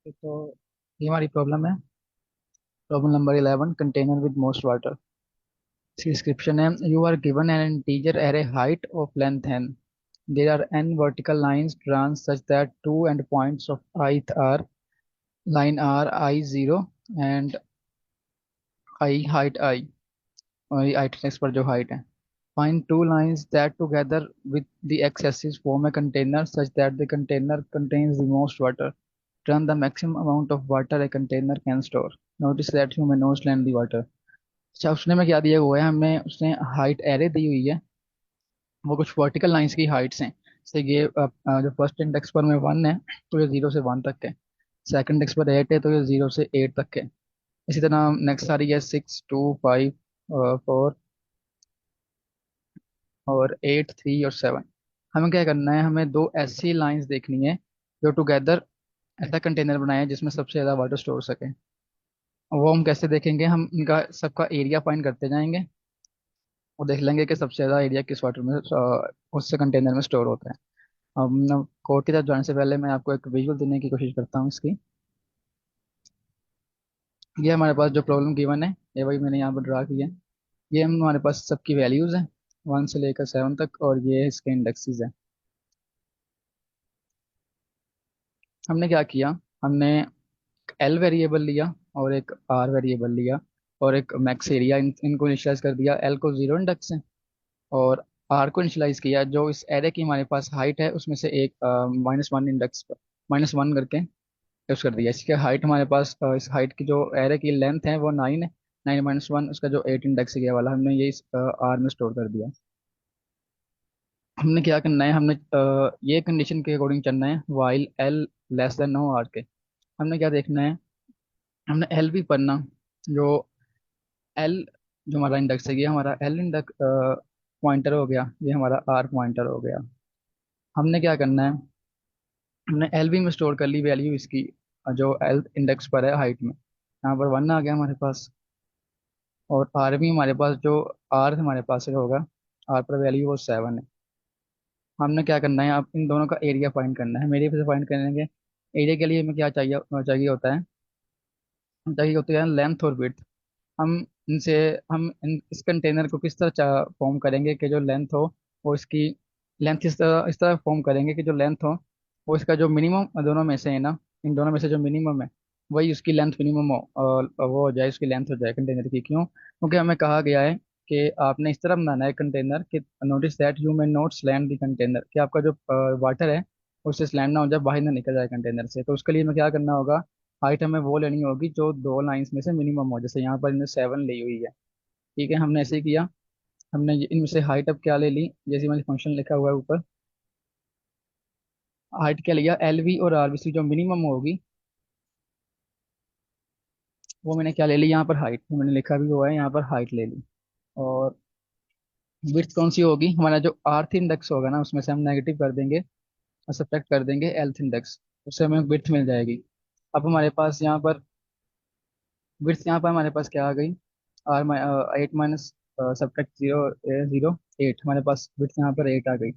तो ये हमारी प्रॉब्लम है। Problem number 11, container with most water. इसकी डिस्क्रिप्शन है, you are given an integer array height of length n, there are n vertical lines drawn such that two end points of ith are line r I0 and I height I, और ये ith x पर जो height है। Find two lines that together with the x-axis form a container such that the container contains the most water. Turn the maximum amount of water a container can store. Notice that you may not land the water. अच्छा, उसने में क्या दिया हुआ है हमें, उसने height array दी हुई है। वो कुछ वर्टिकल लाइंस की हाइट्स हैं। जैसे ये जो फर्स्ट इंडेक्स पर में 1 है, तो ये 0 से 1 तक है। सेकंड इंडेक्स पर 8 है, तो ये 0 से 8 तक है। इसी तरह नेक्स्ट आ रही है 6, 2, 5, 4 और 8, 3 और 7। हमें क्या करना है, हमें दो ऐसी लाइंस देखनी है जो टुगेदर ऐसा कंटेनर बनाए जिसमें सबसे ज़्यादा वाटर स्टोर हो सके। वो हम कैसे देखेंगे, हम इनका सबका एरिया फाइंड करते जाएंगे और देख लेंगे कि सबसे ज़्यादा एरिया किस वाटर में उससे कंटेनर में स्टोर होता है। अब कोड की तरफ जाने से पहले मैं आपको एक विजुअल देने की कोशिश करता हूँ इसकी। ये हमारे पास जो प्रॉब्लम गिवन है, ये वही मैंने यहाँ पर ड्रा की है। ये हम हमारे पास सबकी वैल्यूज़ हैं 1 से लेकर 7 तक, और ये इसके इंडेक्सेस हैं। हमने क्या किया, हमने एल वेरिएबल लिया और एक आर वेरिएबल लिया और एक मैक्स एरिया, इनको इनिशियलाइज कर दिया। एल को 0 इंडेक्स है और आर को इनिशियलाइज किया जो इस एरे की हमारे पास हाइट है उसमें से एक -1 इंडेक्स पर -1 करके यूज कर दिया। इसकी हाइट हमारे पास इस हाइट की जो एरे की लेंथ है वो 9 है। 9 - 1 उसका जो 8 इंडेक्स है ये वाला, हमने ये इस आर में स्टोर कर दिया। हमने क्या करना है, हमने ये कंडीशन के अकॉर्डिंग चलना है while L less than no R के। हमने क्या देखना है, हमने एल भी पढ़ना। जो एल जो हमारा इंडेक्स है, ये हमारा एल इंडेक्स पॉइंटर हो गया, ये हमारा आर पॉइंटर हो गया। हमने क्या करना है, हमने एल भी में स्टोर कर ली वैल्यू इसकी, जो एल इंडेक्स पर है हाइट में। यहाँ पर 1 आ गया हमारे पास। और आर भी हमारे पास जो आर हमारे पास है होगा, आर पर वैल्यू वो 7 है। हमने क्या करना है, अब इन दोनों का एरिया फाइंड करना है। मेरे से फाइंड करेंगे। एरिया के लिए हमें क्या चाहिए चाहिए होता है, चाहिए होती है लेंथ और विड्थ। हम इनसे हम इस कंटेनर को किस तरह फॉर्म करेंगे कि जो लेंथ हो वो इसकी लेंथ इस तरह फॉर्म करेंगे कि जो लेंथ हो वो इसका जो मिनिमम दोनों में से है ना, इन दोनों में से जो मिनिमम है वही उसकी लेंथ मिनिमम हो, और वो हो जाए, उसकी लेंथ हो जाए कंटेनर की। क्यों? क्योंकि हमें कहा गया है कि आपने इस तरह बनाना है कंटेनर कि notice that you may not slam the container, कि आपका जो वाटर है उससे स्लैम ना हो जाए, बाहर ना निकल जाए कंटेनर से। तो उसके लिए हमें क्या करना होगा, हाइट हमें वो लेनी होगी जो दो लाइंस में से मिनिमम हो। जैसे यहाँ पर इन्हें 7 ली हुई है, ठीक है, हमने ऐसे ही किया। हमने इनमें से हाइट अब क्या ले ली, जैसे मैंने फंक्शन लिखा हुआ है ऊपर, हाइट क्या लिया, एल वी और आर वी सी जो मिनिमम होगी वो मैंने क्या ले ली, यहाँ पर हाइट मैंने लिखा भी हुआ है, यहाँ पर हाइट ले ली। और विड्थ कौन सी होगी, हमारा जो आर्थ इंडेक्स होगा ना उसमें से हम नेगेटिव कर देंगे और सब्ट्रैक्ट कर देंगे एल्थ इंडेक्स, उससे हमें विड्थ मिल जाएगी। अब हमारे पास यहाँ पर विड्थ, यहाँ पर हमारे पास क्या आ गई, आर 8 माइनस सब्ट्रैक्ट 0 8, हमारे पास विड्थ यहाँ पर 8 आ गई।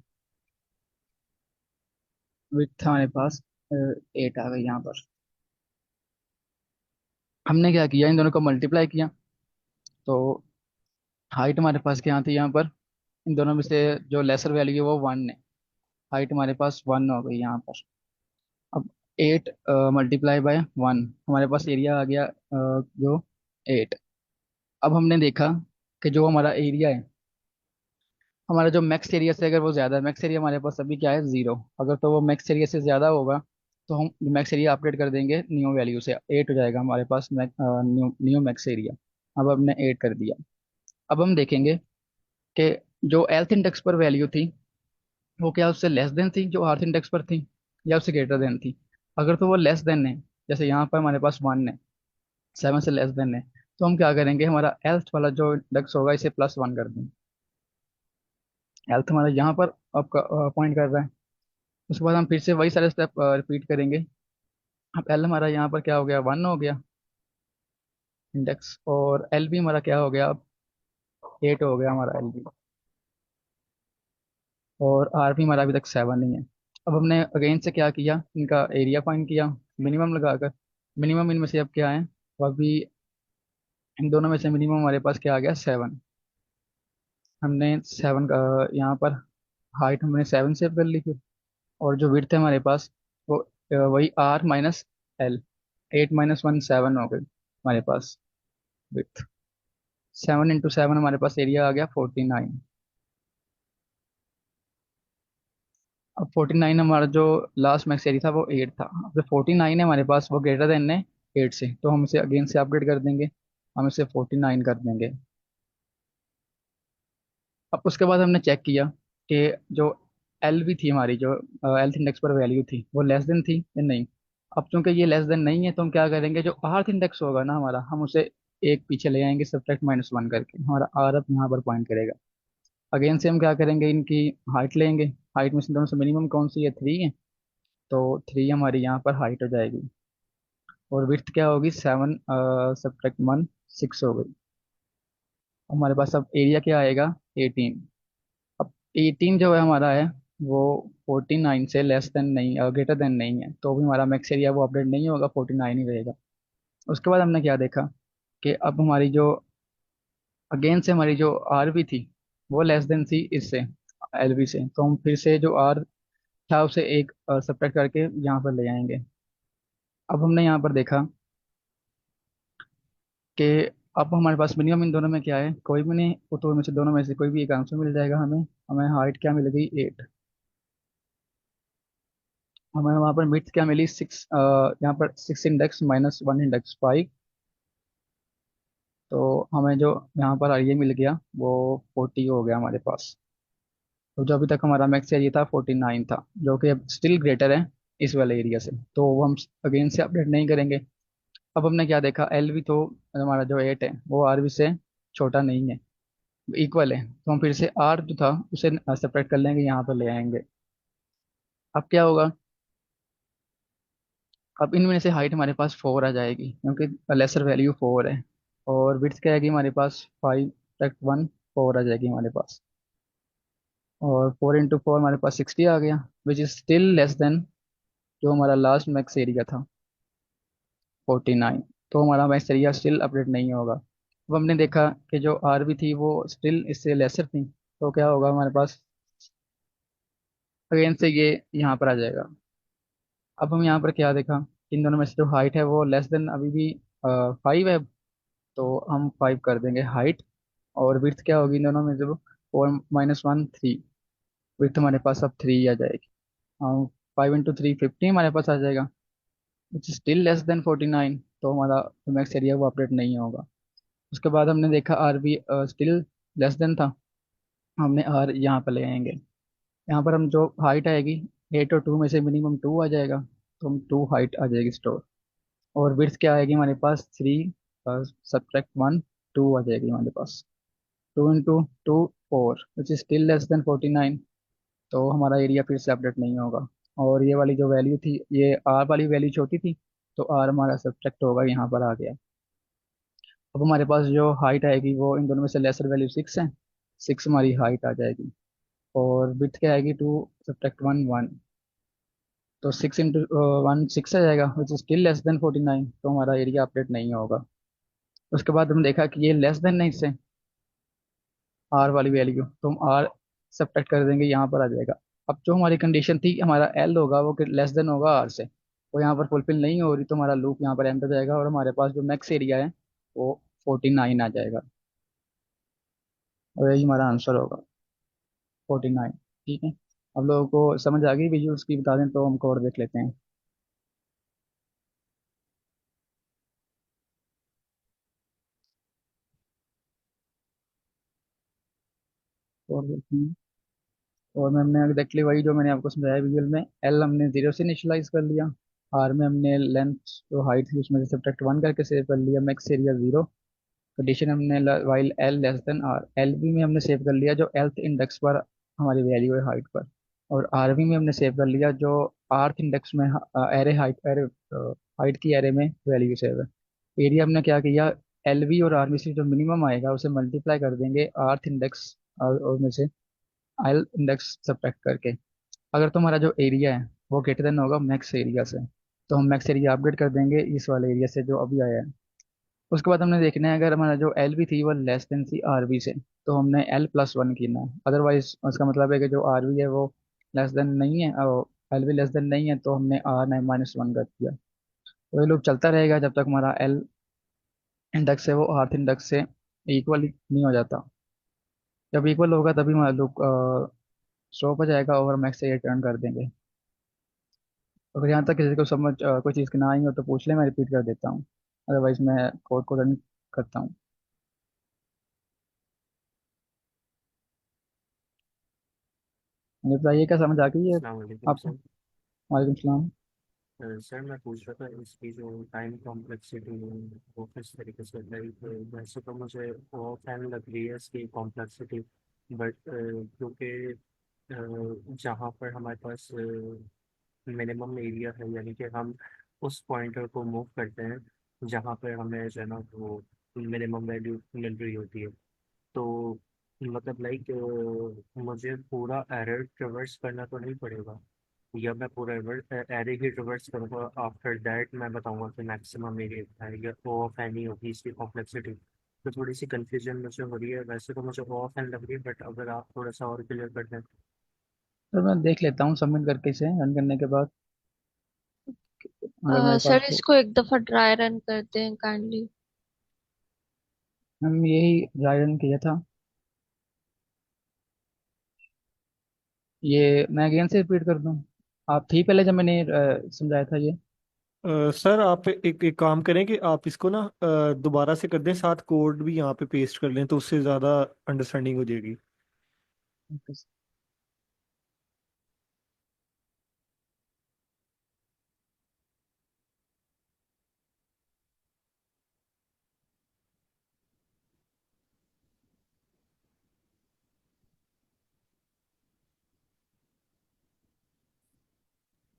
विड्थ हमारे पास 8 आ गई यहाँ पर। हमने क्या किया, इन दोनों को मल्टीप्लाई किया, तो हाइट हमारे पास क्या थी यहाँ पर, इन दोनों में से जो लेसर वैल्यू है वो 1 है। हाइट हमारे पास 1 हो गई यहाँ पर। अब 8 मल्टीप्लाई बाय 1, हमारे पास एरिया आ गया जो 8। अब हमने देखा कि जो हमारा एरिया है, हमारा जो मैक्स एरिया से अगर वो ज़्यादा है, मैक्स एरिया हमारे पास अभी क्या है 0, अगर तो वो मैक्स एरिया से ज़्यादा होगा तो हम मैक्स एरिया अपडेट कर देंगे न्यू वैल्यू से, 8 हो जाएगा हमारे पास न्यू न्यू मैक्स एरिया। अब हमने 8 कर दिया। अब हम देखेंगे कि जो एल्थ इंडेक्स पर वैल्यू थी वो क्या उससे लेस देन थी जो अर्थ इंडेक्स पर थी, या उससे ग्रेटर देन थी। अगर तो वो लेस देन है, जैसे यहाँ पर हमारे पास 1 है, 7 से लेस देन है, तो हम क्या करेंगे, हमारा एल्थ वाला जो इंडेक्स होगा इसे +1 कर देंगे। एल्थ हमारा यहाँ पर आपका पॉइंट कर रहा है। उसके बाद हम फिर से वही सारे स्टेप रिपीट करेंगे। अब एल हमारा यहाँ पर क्या हो गया, 1 हो गया इंडेक्स, और एल भी हमारा क्या हो गया अब, 8 हो गया हमारा एल भी। और आर भी हमारा अभी तक 7 ही है। अब हमने अगेन से क्या किया, इनका एरिया फाइंड किया। मिनिमम लगाकर, मिनिमम इनमें से अब क्या है, वो अभी इन दोनों में से मिनिमम हमारे पास क्या आ गया, 7। हमने 7 का यहाँ पर हाइट हमने 7 सेव कर ली फिर, और जो विड्थ है हमारे पास वो वही R - L, 8 - 1 7 हो गई हमारे पास विड्थ। 7 × 7 हमारे पास एरिया आ गया 49। अब 49 हमारा जो लास्ट मैक्स एरिया था वो 8 था, अब जो 49 है हमारे पास वो ग्रेटर देन है 8 से, तो हम इसे अगेन से अपग्रेड कर देंगे, हम इसे 49 कर देंगे। अब उसके बाद हमने चेक किया कि जो एल भी थी हमारी, जो एल्थ इंडेक्स पर वैल्यू थी वो लेस देन थी या नहीं। अब चूंकि ये लेस देन नहीं है तो हम क्या करेंगे, जो आर्थ इंडेक्स होगा ना हमारा, हम उसे एक पीछे ले आएंगे सब्ट्रैक्ट -1 करके, हमारा आर अब यहाँ पर पॉइंट करेगा। अगेन से हम क्या करेंगे, इनकी हाइट लेंगे, हाइट में से दोनों से मिनिमम कौन सी है, 3 है, तो 3 हमारी यहाँ पर हाइट हो जाएगी, और विड्थ क्या होगी, 7 सब्ट्रैक्ट 1 6 हो गई। हमारे पास अब एरिया क्या आएगा, 18। अब 18 जो है हमारा है वो 49 से लेस देन नहीं, ग्रेटर देन नहीं है, तो भी हमारा मैक्स एरिया वो अपडेट नहीं होगा, 49 ही रहेगा। उसके बाद हमने क्या देखा कि अब हमारी जो अगेन से हमारी जो आर भी थी वो लेस देन थी इससे, एल बी से, तो हम फिर से जो आर था उसे एक सब्ट्रैक्ट करके यहाँ पर ले आएंगे। अब हमने यहाँ पर देखा कि अब हमारे पास मिनिमम इन दोनों में क्या है, कोई भी नहीं, तो में से दोनों में से कोई भी एक आंसर मिल जाएगा हमें। हमें हाइट क्या मिल गई, 8। हमें वहाँ पर मिड्थ क्या मिली, 6, यहाँ पर 6 इंडेक्स -1 इंडेक्स 5, तो हमें जो यहाँ पर ये मिल गया वो 40 हो गया हमारे पास। तो जो अभी तक हमारा मैक्स एरिया था 49 था, जो कि अब स्टिल ग्रेटर है इस वाले एरिया से, तो वो हम अगेन से अपडेट नहीं करेंगे। अब हमने क्या देखा, एल भी तो हमारा जो 8 है वो आर भी से छोटा नहीं है, इक्वल है, तो हम फिर से आर जो था उसे सेपरेट कर लेंगे, यहाँ पर ले आएंगे। अब क्या होगा, अब इनमें से हाइट हमारे पास 4 आ जाएगी क्योंकि लेसर वैल्यू 4 है, और विड्थ क्या आएगी हमारे पास, 5 तक 1 4 आ जाएगी हमारे पास, और 4 × 4 हमारे पास 60 आ गया, which is still less than जो हमारा लास्ट मैक्स एरिया था 49, तो हमारा मैक्स एरिया स्टिल अपडेट नहीं होगा। अब हमने देखा कि जो आर भी थी वो स्टिल इससे लेसर थी, तो क्या होगा हमारे पास, अगेन से ये यहाँ पर आ जाएगा। अब हम यहाँ पर क्या देखा, इन दोनों में से जो हाइट है वो लेस देन अभी भी 5 है, तो हम 5 कर देंगे हाइट, और विड्थ क्या होगी इन दोनों में, जब 4 - 1 3, विड्थ हमारे पास अब 3 आ जाएगी। 5 × 3 50 हमारे पास आ जाएगा, विच स्टिल लेस देन 49, तो हमारा मैक्स एरिया वो अपडेट नहीं होगा। उसके बाद हमने देखा आर भी स्टिल लेस देन था, हमने आर यहाँ पर ले आएंगे। यहाँ पर हम जो हाइट आएगी 8 और 2 में से मिनिमम 2 आ जाएगा, तो हम 2 हाइट आ जाएगी स्टोर, और विड्थ क्या आएगी हमारे पास, 3 सब्ट्रैक्ट 1 2 आ जाएगी हमारे पास। 2 × 2 4 which is still less than 49, तो हमारा एरिया फिर से अपडेट नहीं होगा। और ये वाली जो वैल्यू थी, ये आर वाली वैल्यू छोटी थी, तो आर हमारा सब्ट्रैक्ट होगा यहाँ पर आ गया। अब हमारे पास जो हाइट आएगी वो इन दोनों में से लेसर वैल्यू 6 है, 6 हमारी हाइट आ जाएगी, और विड्थ क्या आएगी, 2 सब्ट्रैक्ट 1 1, तो 6 × 1 6 आ जाएगा, which is still less than 49, तो हमारा एरिया अपडेट नहीं होगा। उसके बाद हम देखा कि ये लेस देन है इससे, आर वाली वैल्यू, तो हम आर सब्ट्रैक्ट कर देंगे, यहाँ पर आ जाएगा। अब जो हमारी कंडीशन थी हमारा एल होगा वो लेस देन होगा आर से, वो यहाँ पर फुलफिल नहीं हो रही, तो हमारा लूप यहाँ पर एंड हो जाएगा, और हमारे पास जो मैक्स एरिया है वो 49 आ जाएगा, और यही हमारा आंसर होगा 49। ठीक है, अब लोगों को समझ आ गई विजुअल्स की, बता दें तो हम कोड देख लेते हैं। कोड देखते हैं, और मैम ने एग्जैक्टली वही जो मैंने आपको समझाया विजुअल में, एल हमने 0 से इनिशियलाइज कर लिया, आर में हमने लेंथ जो हाइट थी उसमें से सब्ट्रैक्ट 1 करके सेव कर लिया, मैक्स एरिया 0, कंडीशन हमने while L less than R, L B में हमने सेव कर लिया जो एल्थ इंडेक्स पर हमारी वैल्यू है हाइट पर, और आर बी में हमने सेव कर लिया जो आर्थ इंडेक्स में एरे हाइट, एरे हाइट की एरे में वैल्यू सेव है। एरिया हमने क्या किया, एल बी और आर बी से जो मिनिमम आएगा उसे मल्टीप्लाई कर देंगे आर्थ इंडेक्स और में से एल इंडेक्स सब्ट्रैक्ट करके, अगर तुम्हारा जो एरिया है वो ग्रेटर देन होगा मैक्स एरिया से, तो हम मैक्स एरिया अपडेट कर देंगे इस वाले एरिया से जो अभी आया है। उसके बाद हमने देखना है अगर हमारा जो एल बी थी वो लेस देन थी आर बी से, तो हमने एल प्लस वन कीना है। अदरवाइज उसका मतलब है कि जो आर बी है वो लेस देन नहीं है और एल बी लेस देन नहीं है, तो हमने आर नाइन माइनस वन कर दिया। तो ये लूप चलता रहेगा जब तक हमारा एल इंडेक्स है वो आर्थ इंडेक्स से इक्वल नहीं हो जाता। जब इक्वल होगा तभी हमारा लूप स्टॉप हो जाएगा और मैक्स से रिटर्न कर देंगे। अगर यहाँ तक किसी को समझ कोई चीज़ की ना आई हो तो पूछ ले, मैं रिपीट कर देता हूँ। अदरवाइज मैं कोड को रन करता हूँ। मुझे बताइए क्या समझ आ गई है अस्सलाम वालेकुम आपको। सर। वालेकुम सलाम। सर मैं पूछ रहा था इसकी जो टाइम कॉम्प्लेक्सिटी है वो किस तरीके से है। वैसे तो मुझे वो फैन लग रही है इसकी कॉम्प्लेक्सिटी, बट क्योंकि जहाँ पर हमारे पास मिनिमम एरिया है, यानी कि हम उस पॉइंटर को मूव करते हैं जहाँ पर हमें जो है ना वो मिनिमम वैल्यू मिल रही होती है। तो मतलब लाइक मुझे पूरा एरर रिवर्स करना तो नहीं पड़ेगा, या मैं पूरा एरे ही रिवर्स करूँगा, आफ्टर दैट मैं बताऊंगा कि मैक्सिमम मेरी है या ओ ऑफ एन ही होगी इसकी कॉम्प्लेक्सिटी। तो थोड़ी सी कंफ्यूजन मुझे हो रही है। वैसे तो मुझे ओ ऑफ एन लग रही है, बट अगर आप थोड़ा सा और क्लियर कर दें। तो मैं देख लेता हूँ सबमिट करके इसे रन करने के बाद। अगर मेरे पास सर इसको एक दफा ड्राई रन करते हैं काइंडली। हम यही ड्राई रन किया था। ये मैं अगेन से रिपीट कर दूँ, आप थी पहले जब मैंने समझाया था ये। सर आप एक काम करें कि आप इसको ना दोबारा से कर दें, साथ कोड भी यहाँ पे पेस्ट कर लें तो उससे ज़्यादा अंडरस्टैंडिंग हो जाएगी।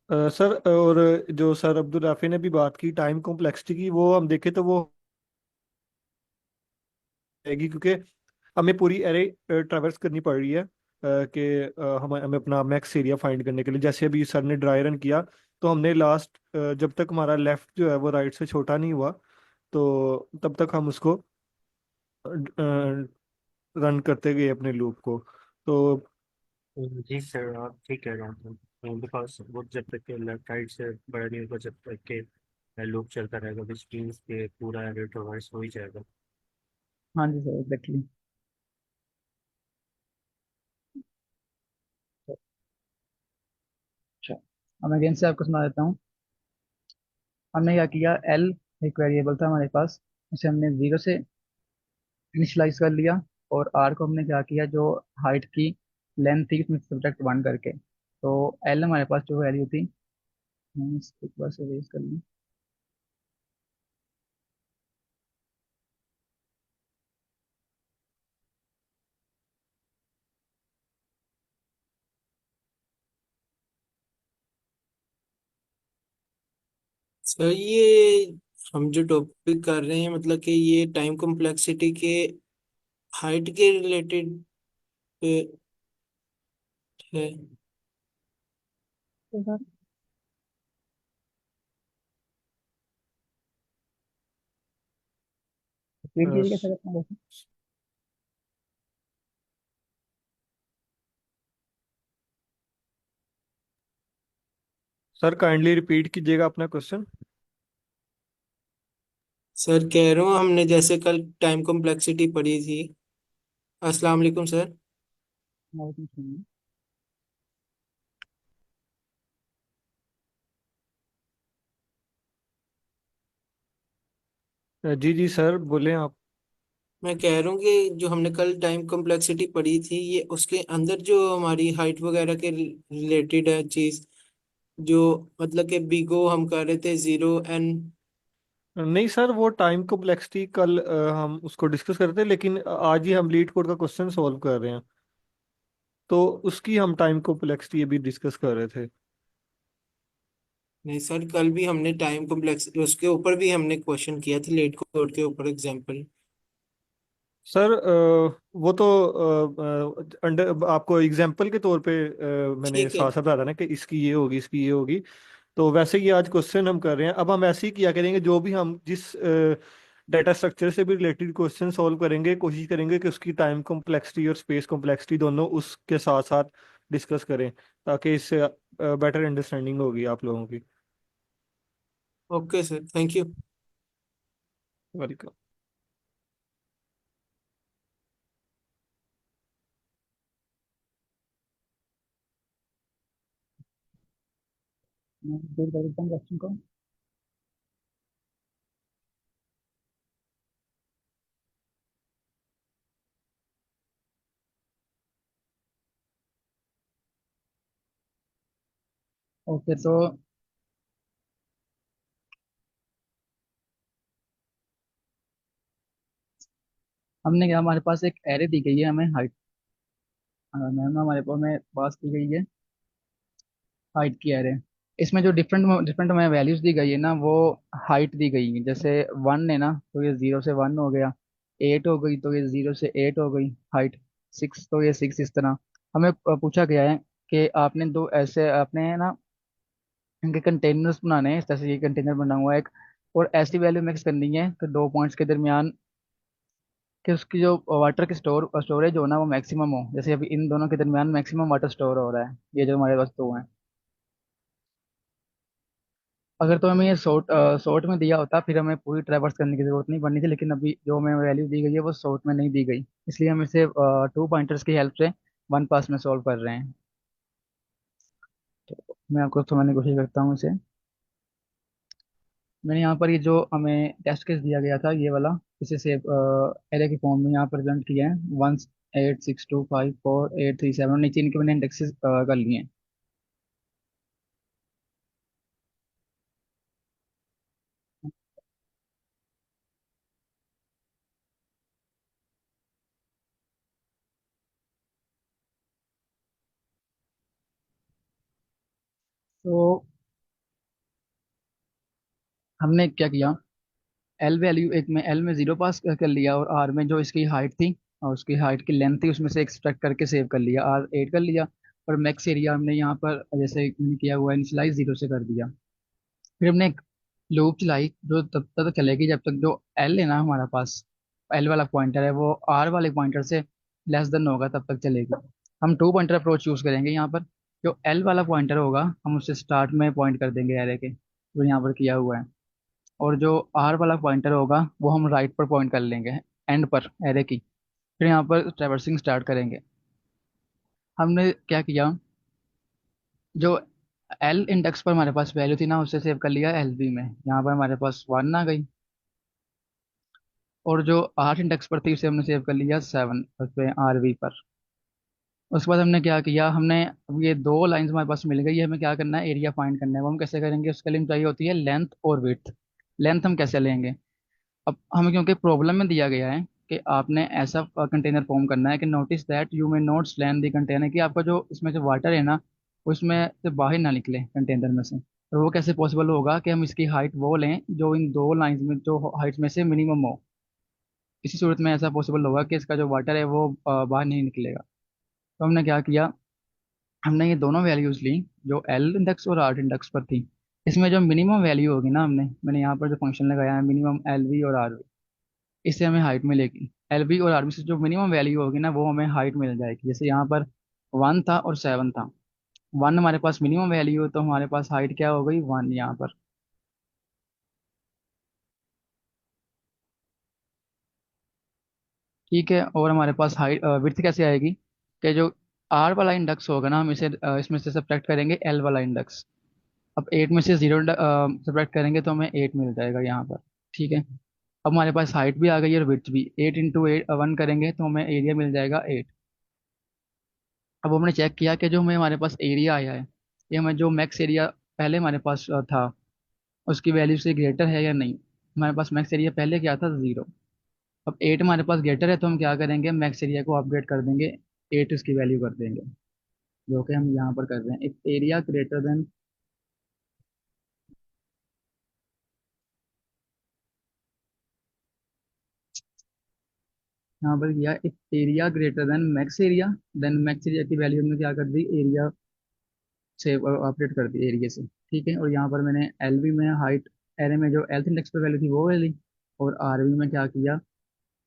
सर और जो सर अब्दुल राफी ने भी बात की टाइम कॉम्प्लेक्सिटी की, वो हम देखें तो वो आएगी, क्योंकि हमें पूरी एरे ट्रैवर्स करनी पड़ रही है कि हमें हमें अपना मैक्स एरिया फाइंड करने के लिए। जैसे अभी सर ने ड्राई रन किया तो हमने लास्ट जब तक हमारा लेफ्ट जो है वो राइट से छोटा नहीं हुआ, तो तब तक हम उसको रन करते गए अपने लूप को। तो जी सर, आप ठीक कह रहे हैं, बिकॉज वो जब तक के लेफ्ट राइट से बड़ा नहीं होगा, जब तक के लूप चलता रहेगा, विच मीन्स के पूरा एरर रिवर्स हो ही जाएगा। हाँ जी सर एग्जैक्टली। अच्छा, अब मैं अगेन से आपको सुना देता हूँ। हमने क्या किया, एल एक वेरिएबल था हमारे पास, उसे हमने जीरो से इनिशलाइज कर लिया। और आर को हमने क्या किया, जो हाइट की लेंथ थी उसमें सब्जेक्ट वन करके। तो एल हमारे पास जो वैल्यू थी, हम इसको एक बार से रेज कर लें। सर ये हम जो टॉपिक कर रहे हैं, मतलब कि ये टाइम कॉम्प्लेक्सिटी के हाइट के रिलेटेड है। तो सर रिपीट अ, कीजिएगा सर अपना क्वेश्चन। सर काइंडली रिपीट कीजिएगा अपना क्वेश्चन। सर कह रहा हूँ हमने जैसे कल टाइम कॉम्प्लेक्सिटी पढ़ी थी। अस्सलाम वालेकुम सर। वालेकुम सलाम। जी जी सर बोलें आप। मैं कह रहा हूँ कि जो हमने कल टाइम कॉम्प्लेक्सिटी पढ़ी थी, ये उसके अंदर जो हमारी हाइट वगैरह के रिलेटेड है चीज, जो मतलब कि बिगो हम कर रहे थे 0 n। नहीं सर, वो टाइम कॉम्प्लेक्सिटी कल हम उसको डिस्कस करते हैं, लेकिन आज ही हम लीड कोड का क्वेश्चन सॉल्व कर रहे हैं, तो उसकी हम टाइम कॉम्प्लेक्सिटी अभी डिस्कस कर रहे थे। नहीं सर, कल भी हमने टाइम कॉम्प्लेक्स उसके ऊपर भी हमने क्वेश्चन किया था, लेट कोड के ऊपर एग्जांपल। सर वो तो अंडर आपको एग्जाम्पल के तौर पे मैंने ठीक है। साथ साथ बताया था ना कि इसकी ये होगी इसकी ये होगी। तो वैसे ही आज क्वेश्चन हम कर रहे हैं। अब हम ऐसे ही किया करेंगे, जो भी हम जिस डाटा स्ट्रक्चर से भी रिलेटेड क्वेश्चन सॉल्व करेंगे, कोशिश करेंगे कि उसकी टाइम कॉम्प्लेक्सिटी और स्पेस कॉम्प्लेक्सिटी दोनों उसके साथ साथ डिस्कस करें, ताकि इससे बेटर अंडरस्टैंडिंग होगी आप लोगों की। Okay sir, thank you. Welcome. मैं देख देता हूँ क्वेश्चन को। ओके, तो हमने क्या, हमारे पास एक एरे दी गई है हमें हाइट, मैम हमारे पास हमें पास दी गई है हाइट की एरे। इसमें जो डिफरेंट डिफरेंट हमें वैल्यूज दी गई है ना, वो हाइट दी गई है। जैसे 1 है ना, तो ये 0 से 1 हो गया। 8 हो गई तो ये 0 से 8 हो गई हाइट। 6 तो ये 6 इस तरह। हमें पूछा गया है कि आपने दो ऐसे आपने ना इनके कंटेनर्स बनाने हैं। इस तरह से ये कंटेनर बना हुआ है एक, और ऐसी वैल्यू मिक्स करनी है कि दो पॉइंट्स के दरमियान कि उसकी जो वाटर की स्टोरेज हो ना, वो मैक्सिमम हो। जैसे अभी इन दोनों के दरमियान मैक्सिमम वाटर स्टोर हो रहा है, ये जो हमारे पास दो हैं। अगर तो हमें ये शॉर्ट में दिया होता, फिर हमें पूरी ट्रैवर्स करने की जरूरत नहीं पड़नी थी। लेकिन अभी जो हमें वैल्यू दी गई है वो शॉर्ट में नहीं दी गई, इसलिए हम इसे 2 पॉइंटर्स की हेल्प से 1 पास में सॉल्व कर रहे हैं। तो मैं आपको समझने की कोशिश करता हूँ इसे। मैंने यहाँ पर ये जो हमें टेस्ट केस दिया गया था ये वाला, इसे सेव एरे के फॉर्म में यहाँ प्रेजेंट किया है। 1 8 6 2 5 4 8 3 7, नीचे इनके मैंने इंडेक्सेस कर लिए हैं। तो हमने क्या किया, एल वैल्यू एक में, एल में 0 पास कर लिया, और आर में जो इसकी हाइट थी और उसकी हाइट की लेंथ थी उसमें से एक्सट्रैक्ट करके सेव कर लिया, R 8 कर लिया। और मैक्स एरिया हमने यहाँ पर जैसे हमने किया हुआ है, इनिशियलाइज 0 से कर दिया। फिर हमने एक लूप चलाई जो तब तक चलेगी जब तक जो एल है ना हमारा पास, एल वाला पॉइंटर है वो आर वाले पॉइंटर से लेस देन होगा, तब तक चलेगी। हम 2 पॉइंटर अप्रोच यूज करेंगे यहाँ पर। जो एल वाला पॉइंटर होगा हम उससे स्टार्ट में पॉइंट कर देंगे एरे के, जो यहाँ पर किया हुआ है। और जो आर वाला पॉइंटर होगा वो हम राइट पर पॉइंट कर लेंगे, एंड पर एरे की। फिर यहाँ पर ट्रैवर्सिंग स्टार्ट करेंगे। हमने क्या किया, जो एल इंडेक्स पर हमारे पास वैल्यू थी ना, उससे सेव कर लिया एल बी में। यहाँ पर हमारे पास 1 आ गई। और जो 8 इंडेक्स पर थी उसे हमने सेव कर लिया 7 उस पे आर वी पर। उसके बाद हमने क्या किया, हमने अब ये दो लाइंस हमारे पास मिल गई है, हमें क्या करना है, एरिया फाइंड करना है। वो हम कैसे करेंगे, उसके लिए हमें चाहिए होती है लेंथ और विड्थ। लेंथ हम कैसे लेंगे, अब हमें क्योंकि प्रॉब्लम में दिया गया है कि आपने ऐसा कंटेनर फॉर्म करना है कि notice that you may not slant the container, कि आपका जो इसमें से वाटर है ना उसमें से बाहर ना निकले कंटेनर में से। और वो कैसे पॉसिबल होगा कि हम इसकी हाइट वो लें जो इन दो लाइंस में जो हाइट में से मिनिमम हो। इसी सूरत में ऐसा पॉसिबल होगा कि इसका जो वाटर है वो बाहर नहीं निकलेगा। तो हमने क्या किया, हमने ये दोनों वैल्यूज ली जो एल इंडेक्स और आर इंडेक्स पर थी। इसमें जो मिनिमम वैल्यू होगी ना, मैंने यहाँ पर जो फंक्शन लगाया है मिनिमम एल वी और आर, इससे हमें हाइट मिलेगी। एलबी और आरबी से जो मिनिमम वैल्यू होगी ना वो हमें हाइट मिल जाएगी। जैसे यहाँ पर 1 था और 7 था। 1 हमारे पास मिनिमम वैल्यू है तो हमारे पास हाइट क्या हो गई, 1 यहाँ पर। ठीक है, और हमारे पास हाइट विड्थ कैसे आएगी, कि जो आर वाला इंडेक्स होगा ना हम इसे इसमें से सब्ट्रैक्ट करेंगे एल वाला इंडेक्स। अब 8 में से 0 सब्ट्रैक्ट करेंगे तो हमें 8 मिल जाएगा यहाँ पर। ठीक है, अब हमारे पास हाइट भी आ गई है और विड्थ भी। 8 इंटू 1 करेंगे तो हमें एरिया मिल जाएगा 8। अब हमने चेक किया कि जो हमें हमारे पास एरिया आया है, ये हमें जो मैक्स एरिया पहले हमारे पास था उसकी वैल्यू से ग्रेटर है या नहीं। हमारे पास मैक्स एरिया पहले क्या था, 0। अब 8 हमारे पास ग्रेटर है तो हम क्या करेंगे, मैक्स एरिया को अपग्रेड कर देंगे, 8 उसकी वैल्यू कर देंगे, जो कि हम यहाँ पर कर रहे हैं। इफ एरिया ग्रेटर देन, यहाँ पर किया if area greater than max area, then max area की वैल्यू हमने क्या कर दी, एरिया सेव अपडेट कर दी एरिया से। ठीक है, और यहाँ पर मैंने एल वी में हाइट एरे में जो एल्थ इंडेक्स पर वैल्यू थी वो ले ली, और आर वी में क्या किया,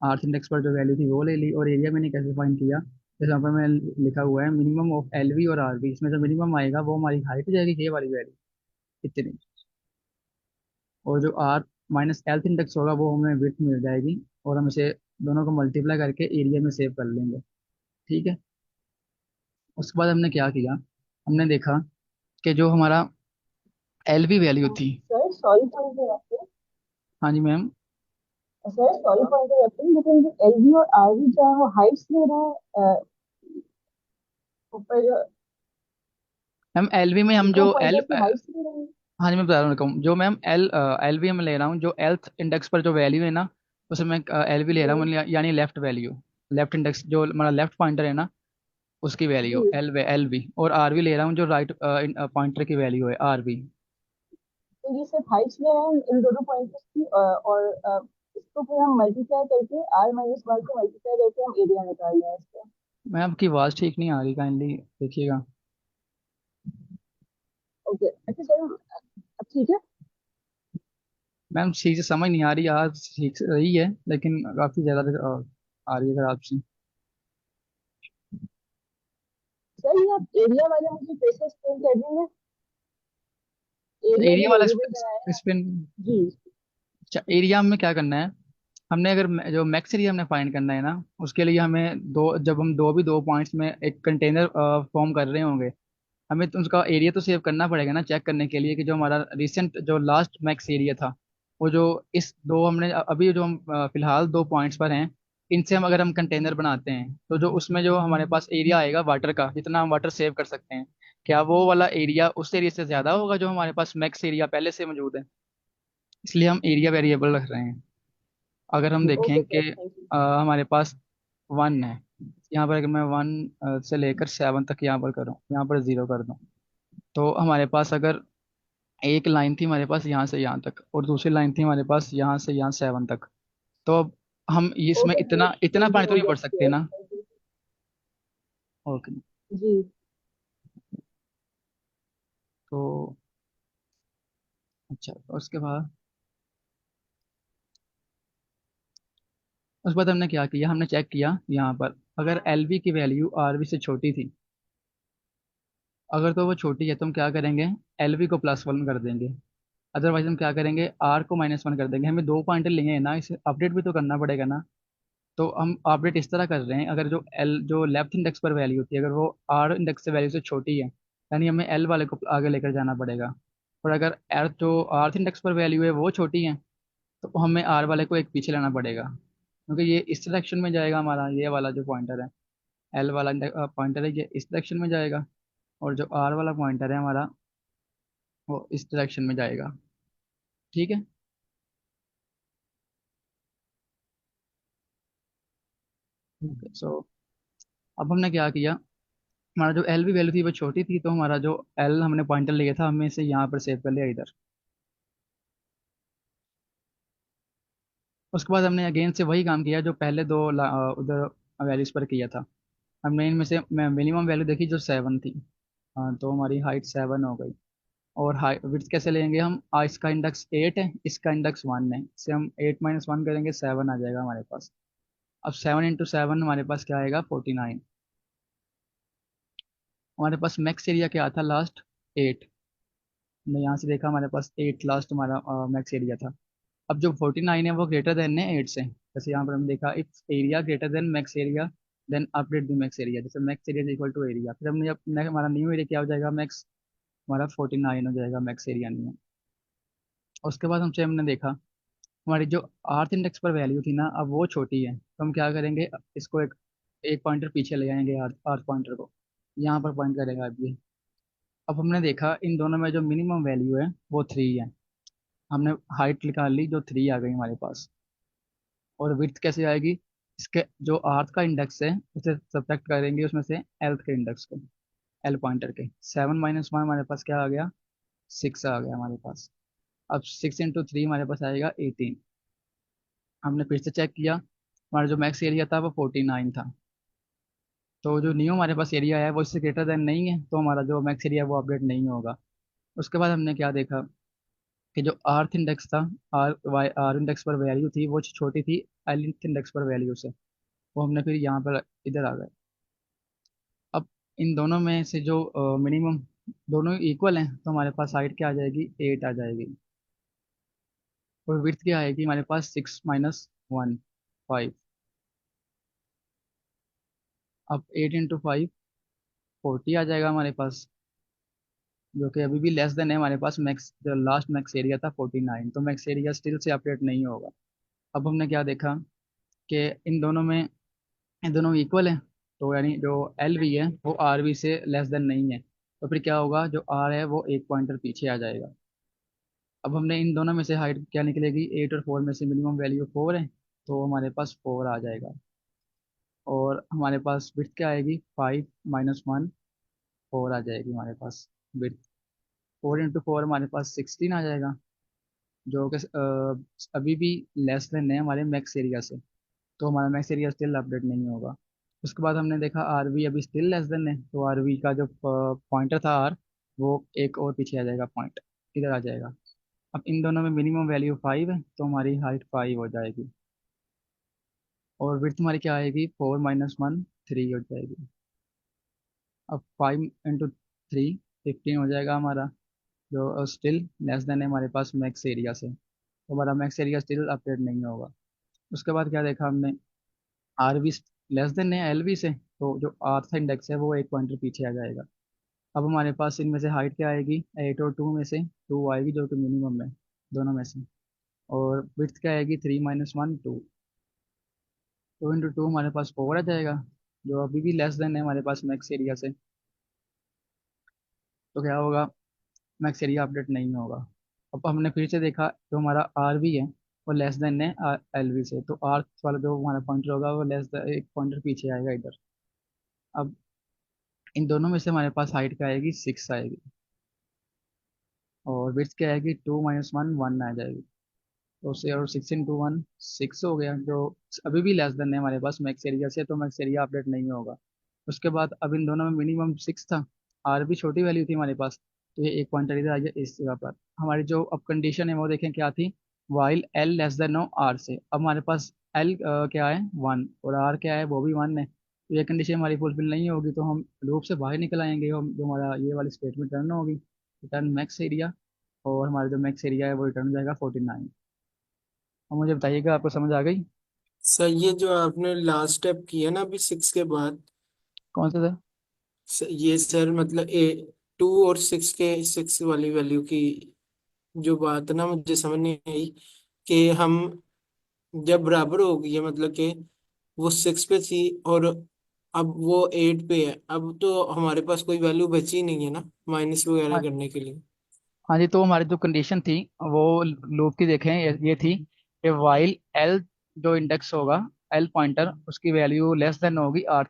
आर्थ इंडेक्स पर जो वैल्यू थी वो ले ली। और एरिया मैंने कैसे फाइंड किया, जैसे यहाँ पर मैं लिखा हुआ है मिनिमम ऑफ एल वी और आर वी, इसमें जो मिनिमम आएगा वो हमारी हाइट हो जाएगी, ये वाली वैल्यू इतनी, और जो आर माइनस एल्थ इंडेक्स होगा वो हमें विड्थ मिल जाएगी, और हम इसे दोनों को मल्टीप्लाई करके एरिया में सेव कर लेंगे। ठीक है, उसके बाद हमने क्या किया, हमने देखा कि जो हमारा एल वी वैल्यू थी। Sir sorry for interrupting. हाँ जी ma'am. Sir sorry for interrupting, लेकिन जो एलवी और आरवी जो है वो हाइट्स ले रहे हैं, ऊपर जो मैम एल वी में हम इको जो एल, पॉइंटर्स की हाइट्स ले रहे हैं। हाँ जी मैं बता रहा हूँ, जो मैम एल वी में ले रहा हूँ, जो एल्थ इंडेक्स पर जो वैल्यू है ना, उसमें मैं एल वी ले रहा हूँ, जी यानी लेफ्ट वैल्यू, लेफ्ट इंडेक्स जो हमारा लेफ्ट पॉइंटर है ना, उसकी जी। वैल्यू एल वी, और आर वी ले रहा हूँ जो राइट पॉइंटर की वैल्यू है आर वी। तो ये सिर्फ हाइट्स ले रहे हैं इन दोनों पॉइंटर्स की, और इसको फिर हम मल्टीप्लाई करके आर माइनस वन को मल्टीप्लाई करके हम एरिया निकाल रहे हैं इसका। मैम आपकी आवाज़ ठीक नहीं आ रही, काइंडली देखिएगा। ओके अच्छा सर, अब ठीक है। मैम ठीक से समझ नहीं आ रही, आज ठीक से रही है लेकिन काफ़ी ज़्यादा आ रही है खराब सी। सर ये आप एरिया वाले मुझे फिर से एक्सप्लेन कर देंगे, एरिया एरिया जो वाला वेरिएबल बनाया है। स्पिन, जी। अच्छा एरिया में क्या करना है, हमने अगर जो मैक्स एरिया हमने फाइंड करना है ना, उसके लिए हमें दो, जब हम दो पॉइंट्स में एक कंटेनर फॉर्म कर रहे होंगे, हमें तो उसका एरिया तो सेव करना पड़ेगा ना, चेक करने के लिए कि जो हमारा रिसेंट जो लास्ट मैक्स एरिया था, वो जो इस दो हमने अभी जो हम फिलहाल दो पॉइंट्स पर हैं, इनसे हम अगर हम कंटेनर बनाते हैं तो जो उसमें जो हमारे पास एरिया आएगा वाटर का, जितना हम वाटर सेव कर सकते हैं, क्या वो वाला एरिया उस एरिया से ज़्यादा होगा जो हमारे पास मैक्स एरिया पहले से मौजूद है, इसलिए हम एरिया वेरिएबल रख रहे हैं। अगर हम देखें ओके कि सर, थैंक यू। हमारे पास वन है, यहाँ पर अगर मैं वन से लेकर सेवन तक यहाँ पर करूँ, यहाँ पर जीरो कर दूँ, तो हमारे पास अगर एक लाइन थी हमारे पास यहाँ से यहाँ तक, और दूसरी लाइन थी हमारे पास यहाँ से यहाँ सेवन तक, तो अब हम इसमें ओके सर, इतना इतना ये भी पानी तो हो नहीं गया भर सकते क्लियर, ना। Thank you. ओके, जी। तो अच्छा उसके बाद, हमने क्या किया, हमने चेक किया यहाँ पर, अगर एल वी की वैल्यू आर वी से छोटी थी, अगर तो वो छोटी है तो हम क्या करेंगे, एल वी को प्लस वन कर देंगे, अदरवाइज हम क्या करेंगे, आर को माइनस वन कर देंगे। हमें दो पॉइंटर लिए हैं ना, इसे अपडेट भी तो करना पड़ेगा ना, तो हम अपडेट इस तरह कर रहे हैं, अगर जो एल जो लेफ्ट इंडेक्स पर वैल्यू होती है, अगर वो आर इंडेक्स से वैल्यू से छोटी है, यानी हमें एल वाले को आगे लेकर जाना पड़ेगा, और अगर एर्थ जो आर्थ इंडेक्स पर वैल्यू है वो छोटी है, तो हमें आर वाले को एक पीछे लाना पड़ेगा, क्योंकि ये इस डायरेक्शन में जाएगा हमारा, ये वाला जो पॉइंटर है, एल वाला पॉइंटर है, ये इस डायरेक्शन में जाएगा, और जो आर वाला पॉइंटर है हमारा, वो इस डायरेक्शन में जाएगा। ठीक है, सो अब हमने क्या किया, हमारा जो एल भी वैल्यू थी वो छोटी थी, तो हमारा जो एल हमने पॉइंटर लिया था हमें इसे यहाँ पर सेव कर लिया इधर। उसके बाद हमने अगेन से वही काम किया जो पहले उधर वैल्यूज पर किया था। हमने इनमें से मिनिमम वैल्यू देखी जो सेवन थी, तो हमारी हाइट सेवन हो गई, और हाइट विड्थ कैसे लेंगे हम, इसका इंडेक्स एट है, इसका इंडेक्स वन है, इससे हम एट माइनस वन करेंगे, सेवन आ जाएगा हमारे पास। अब सेवन इंटू सेवन हमारे पास क्या आएगा, 49। हमारे पास मैक्स एरिया क्या था लास्ट, एट, हमने यहाँ से देखा हमारे पास एट लास्ट हमारा मैक्स एरिया था। अब जो 49 है वो ग्रेटर देन है एट से, जैसे यहाँ पर हमने देखा if area greater than max area then update the max area, जैसे max area is equal to area, फिर हमने अब हमारा न्यू एरिया क्या हो जाएगा, मैक्स, हमारा 49 हो जाएगा मैक्स एरिया न्यू। उसके बाद हमने देखा हमारी जो आर्थ इंडेक्स पर वैल्यू थी ना, अब वो छोटी है, तो हम क्या करेंगे, इसको एक एक पॉइंटर पीछे ले आएंगे, आर्थ आर्थ पॉइंटर को यहाँ पर पॉइंट करेगा अब ये। अब हमने देखा इन दोनों में जो मिनिमम वैल्यू है वो थ्री है, हमने हाइट निकाल ली जो थ्री आ गई हमारे पास, और विड्थ कैसे आएगी, इसके जो आर्थ का इंडेक्स है उसे सब्ट्रैक्ट करेंगे उसमें से एल्थ के इंडेक्स को, एल पॉइंटर के, सेवन माइनस वन हमारे पास क्या आ गया, सिक्स आ गया हमारे पास। अब सिक्स इंटू थ्री हमारे पास आएगा 18। हमने फिर से चेक किया, हमारा जो मैक्स एरिया था वो 49 था, तो जो न्यू हमारे पास एरिया है वो इससे ग्रेटर देन नहीं है, तो हमारा जो मैक्स एरिया है वो अपडेट नहीं होगा। उसके बाद हमने क्या देखा कि जो आर्थ इंडेक्स था, आर इंडेक्स पर वैल्यू थी वो छोटी थी एल इंडेक्स पर वैल्यू से, वो हमने फिर यहाँ पर इधर आ गए। अब इन दोनों में से जो मिनिमम दोनों इक्वल हैं, तो हमारे पास हाइट क्या आ जाएगी, 8 आ जाएगी। और विड्थ क्या आएगी हमारे पास, 6 - 1, 5। अब 8 × 5 40 आ जाएगा हमारे पास, जो कि अभी भी लेस देन है हमारे पास मैक्स, जो लास्ट मैक्स एरिया था 49, तो max area still say update नहीं होगा। अब हमने क्या देखा कि इन दोनों इक्वल है, तो यानी जो एल वी है वो आर वी से लेस देन नहीं है, तो फिर क्या होगा, जो आर है वो एक पॉइंटर पीछे आ जाएगा। अब हमने इन दोनों में से हाइट क्या निकलेगी, 8 और 4 में से मिनिमम वैल्यू 4 है, तो हमारे पास 4 आ जाएगा। और हमारे पास विड्थ क्या आएगी, 5 - 1, 4 आ जाएगी हमारे पास विड्थ। 4 × 4 हमारे पास 16 आ जाएगा, जो कि अभी भी लेस देन है हमारे मैक्स एरिया से, तो हमारा मैक्स एरिया स्टिल अपडेट नहीं होगा। उसके बाद हमने देखा आर वी अभी स्टिल लेस देन है, तो आर वी का जो पॉइंटर था आर, वो एक और पीछे आ जाएगा, पॉइंट इधर आ जाएगा। अब इन दोनों में मिनिमम वैल्यू 5 है, तो हमारी हाइट 5 हो जाएगी। और विड्थ हमारी क्या आएगी, 4 - 1, 3 हो जाएगी। अब 5 × 3 15 हो जाएगा हमारा, जो स्टिल लेस देन है हमारे पास मैक्स एरिया से, तो हमारा मैक्स एरिया स्टिल अपडेट नहीं होगा। उसके बाद क्या देखा हमने, आर वी लेस देन है एल वी से, तो जो आर्थ इंडेक्स है वो एक पॉइंटर पीछे आ जाएगा। अब हमारे पास इनमें से हाइट क्या आएगी, 8 और 2 में से 2 आएगी, जो कि मिनिमम है दोनों में से। और विड्थ क्या आएगी, 3 - 1, 2। 2 × 2 हमारे पास 4 आ जाएगा, जो अभी भी लेस देन है हमारे पास मैक्स एरिया से, तो क्या होगा, मैक्स एरिया अपडेट नहीं होगा। अब हमने फिर से देखा जो हमारा आर वी है वो लेस देन है एल वी से, तो आर वाला जो हमारा पॉइंटर होगा वो एक पॉइंटर पीछे आएगा इधर। अब इन दोनों में से हमारे पास हाइट क्या आएगी, 6 आएगी। और विड्थ क्या आएगी, 2 - 1, 1 आ जाएगी। तो से और 6 × 1 6 हो गया, जो अभी भी लेस देन है हमारे पास मैक्स एरिया से, तो मैक्स एरिया अपडेट नहीं होगा। उसके बाद अब इन दोनों में मिनिमम 6 था, आर भी छोटी वैल्यू थी हमारे पास, तो ये एक पॉइंटर इधर आ गया इस जगह पर। हमारी जो अब कंडीशन है वो देखें क्या थी, वाइल एल लेस देन हो आर से। अब हमारे पास एल क्या है, 1, और आर क्या है, वो भी 1 है, तो ये कंडीशन हमारी फुलफिल नहीं होगी, तो हम लूप से बाहर निकल आएंगे, हम जो हमारा ये वाली स्टेटमेंट रन होगी, रिटर्न मैक्स एरिया, और हमारा जो मैक्स एरिया है वो रिटर्न हो जाएगा 49। अब मुझे बताइएगा, आपको समझ आ गई। सर ये जो आपने लास्ट स्टेप किया ना अभी 6 के बाद, कौन सा था। ये सर मतलब 2 और 6 के 6 वाली वैल्यू की जो बात ना मुझे समझ नहीं आई, कि हम जब बराबर हो गई है मतलब कि वो 6 पे थी और अब वो 8 पे है, अब तो हमारे पास कोई वैल्यू बची नहीं है ना माइनस वगैरह हाँ, करने के लिए। हाँ जी, तो हमारी जो कंडीशन थी वो लूप की देखें, ये थी कि वाइल एल जो इंडेक्स होगा, एल पॉइंटर उसकी वैल्यू लेस देन होगी आर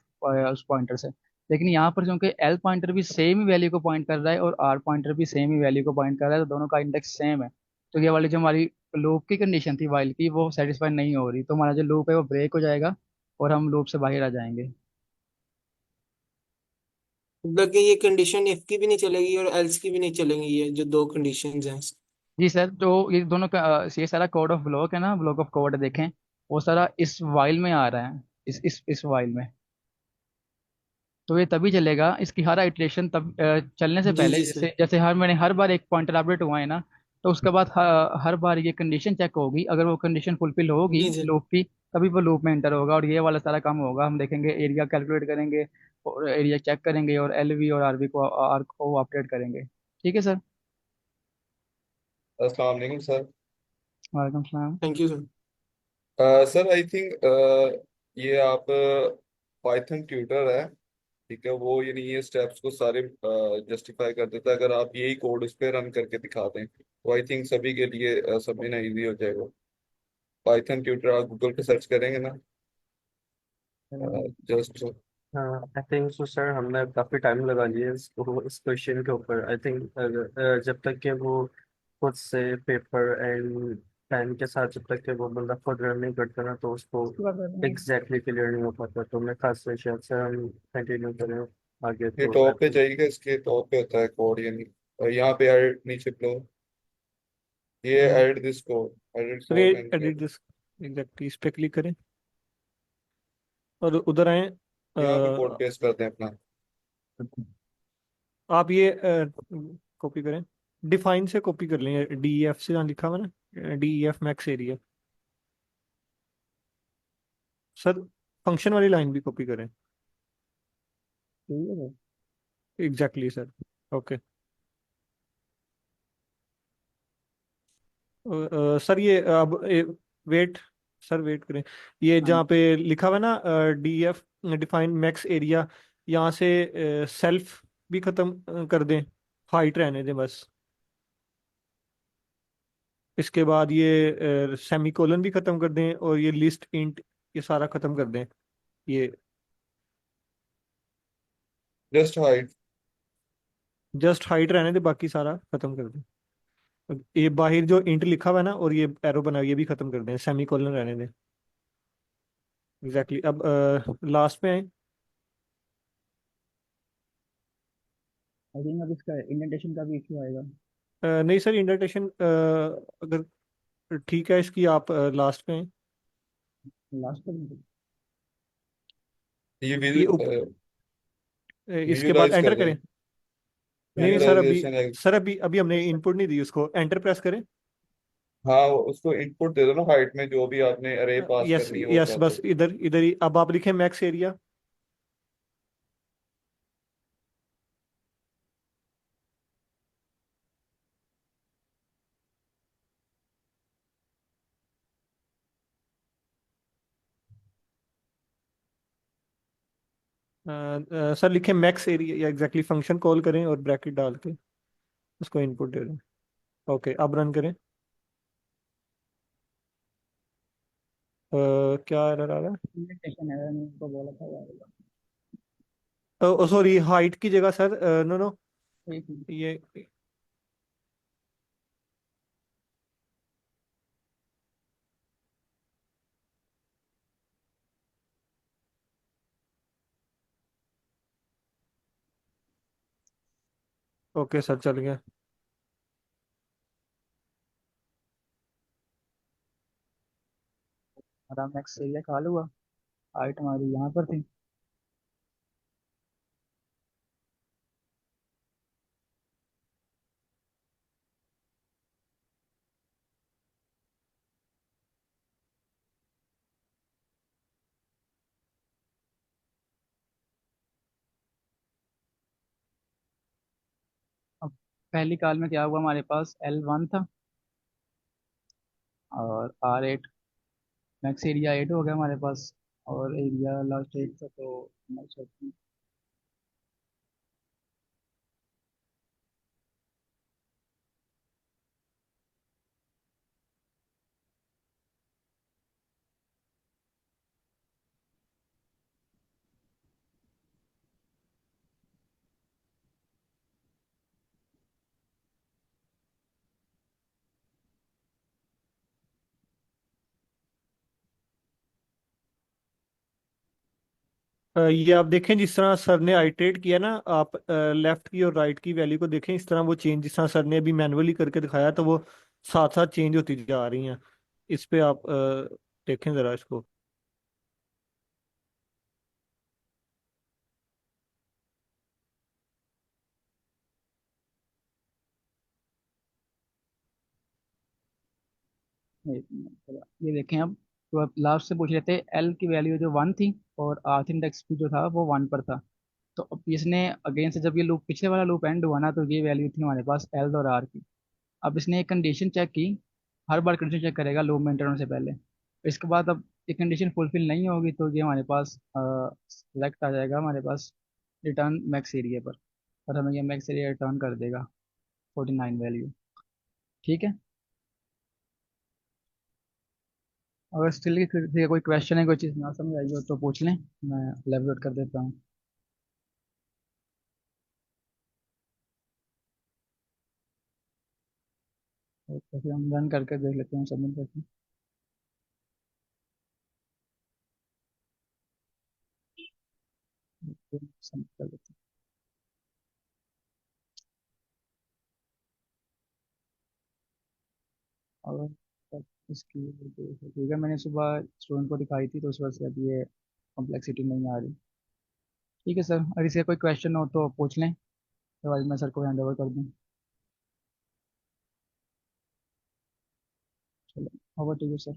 उस पॉइंटर से। लेकिन यहाँ पर क्योंकि एल पॉइंटर भी सेम ही वैल्यू को पॉइंट कर रहा है और आर पॉइंटर भी सेम ही वैल्यू को पॉइंट कर रहा है, तो दोनों का इंडेक्स सेम है, तो ये वाली जो हमारी लूप की कंडीशन थी वाइल की, वो सेटिस्फाई नहीं हो रही, तो हमारा जो लूप है वो ब्रेक हो जाएगा और हम लूप से बाहर आ जाएंगे। मतलब कि ये कंडीशन इफ की भी नहीं चलेगी और एल्स की भी नहीं चलेंगी, ये जो दो कंडीशंस हैं। जी सर, तो ये दोनों का ये सारा कोड ऑफ ब्लॉक है ना, ब्लॉक ऑफ कोड देखें, वो सारा इस वाइल में आ रहा है, इस वाइल में, तो ये तभी चलेगा, इसकी हर आइटरेशन तब चलने से जी पहले, जी सर। जैसे जैसे हर बार एक पॉइंटर अपडेट हुआ है ना, तो उसके बाद हर बार ये कंडीशन चेक होगी, अगर वो कंडीशन फुलफिल होगी जी सर। लूप की, तभी वो लूप में एंटर होगा, और ये वाला सारा काम होगा, हम देखेंगे एरिया कैलकुलेट करेंगे और एरिया चेक करेंगे और एल वी और आर को अपडेट करेंगे। ठीक है सर। अस्सलाम वालेकुम सर। वालेकुम सलाम। Thank you sir. Sir I think ये आप पाइथन ट्यूटर है, ठीक है, वो यानी ये स्टेप्स को सारे जस्टिफाई कर देता है। अगर आप यही कोड उस पर रन करके दिखा दें तो आई थिंक सभी के लिए समझना इजी हो जाएगा। पाइथन ट्यूटर आप गूगल पे सर्च करेंगे ना, जस्ट हाँ आई थिंक सो सर, हमने काफ़ी टाइम लगा लिया इस क्वेश्चन के ऊपर। आई थिंक जब तक कि वो खुद से पेपर एंड टाइम के साथ जब तक कि वो बंदा खुद रन नहीं करता ना तो उसको इसके बाद करते हैं। एग्जैक्टली क्लियर नहीं हो पाता। तो मैं खास से शायद से हम कंटिन्यू करें आगे ये तो टॉप पे जाइएगा, इसके टॉप पे होता है कोड, यानी और यहाँ पे एडिट नीचे लो, ये edit this code, edit sir ये code and edit this, exactly इस पे क्लिक करें और उधर आए। यहाँ पे कोड अ, पेस्ट करते हैं अपना। आप ये कॉपी करें, डिफाइन से कॉपी कर लेंगे, डी ई एफ से जहाँ लिखा हुआ ना, D E F max area. Sir function वाली लाइन भी कॉपी करें। ठीक है sir. Exactly sir. Okay. Sir ये अब वेट, सर वेट करें। ये हाँ जहाँ पे लिखा हुआ है ना D F define max area, यहाँ से सेल्फ भी खत्म कर दें, हाइट रहने दें बस। इसके बाद ये सेमीकोलन भी खत्म कर दें और ये लिस्ट इंट, ये सारा खत्म कर दें। ये जस्ट हाइड। जस्ट हाइट रहने दें, बाकी सारा खत्म कर दें। ये बाहर जो इंट लिखा हुआ है ना और ये एरो बना हुआ है, ये भी खत्म कर दें, सेमीकोलन रहने दें। एग्जैक्टली अब लास्ट में आए। आई थिंक अब इसका इंडेंटेशन का भी इशू आएगा। नहीं सर, इंडेंटेशन अगर ठीक है इसकी, आप लास्ट में आए। लास्ट पर ये ये इसके बाद विजुलाइज कर एंटर दें, करें। नहीं नहीं सर, अभी विजुलाइजेशन है। सर अभी हमने इनपुट नहीं दी उसको, एंटर प्रेस करें। हाँ उसको इनपुट दे दो ना, हाइट में जो भी आपने अरे पास यस करनी है वो यस, कर बस दो। इधर इधर ही अब आप लिखें मैक्स एरिया। सर लिखें मैक्स एरिया, या एग्जैक्टली फंक्शन कॉल करें और ब्रैकेट डाल के उसको इनपुट दे दें। ओके अब रन करें। क्या एरर आ रहा इंडेंटेशन है, मैंने उसको बोला था यार। है? सॉरी, हाइट की जगह सर, नो नो, एक मिनट। ये ओके सर चल गया। हमारा मैक्स एरिया खाली हुआ, हाइट हमारी यहाँ पर थी। अब पहली कॉल में क्या हुआ, हमारे पास L1 था और R8, मैक्स एरिया 8 हो गया हमारे पास, और एरिया लास्ट 8 था तो मैं ये आप देखें जिस तरह सर ने आइटरेट किया ना, आप लेफ्ट की और राइट की वैल्यू को देखें, इस तरह वो चेंज, जिस तरह सर ने अभी मैनुअली करके दिखाया तो वो साथ साथ चेंज होती जा रही हैं। इस पे आप देखें जरा इसको। एक मिनट चलो, ये देखें अब। तो अब लास्ट से पूछ रहे थे, एल की वैल्यू जो 1 थी और आर्थ इंडेक्स भी जो था वो 1 पर था। तो अब इसने अगेन से, जब ये लूप पिछले वाला लूप एंड हुआ ना, तो ये वैल्यू थी हमारे पास एल और आर की। अब इसने एक कंडीशन चेक की, हर बार कंडीशन चेक करेगा लूप में एंटर होने से पहले। इसके बाद अब ये कंडीशन फुलफिल नहीं होगी तो ये हमारे पास सिलेक्ट आ जाएगा हमारे पास रिटर्न मैक्स एरिया पर, और हमें ये मैक्स एरिया रिटर्न कर देगा 49 वैल्यू। ठीक है। अगर स्टिल की कोई क्वेश्चन है, कोई चीज़ ना समझ आई हो तो पूछ लें, मैं एलेबोरेट कर देता हूँ। तो फिर हम रन करके देख लेते हैं, सबमिट करके। सबमिट कर देते हैं। और इसकी ठीक है, मैंने सुबह स्टूडेंट को दिखाई थी तो उस वजह से अभी ये कॉम्प्लेक्सिटी नहीं आ रही। ठीक है सर, अगर इसे कोई क्वेश्चन हो तो पूछ लें, अदरवाइज मैं सर को हैंड ओवर कर दूँ। चलो, ओवर टू यू सर।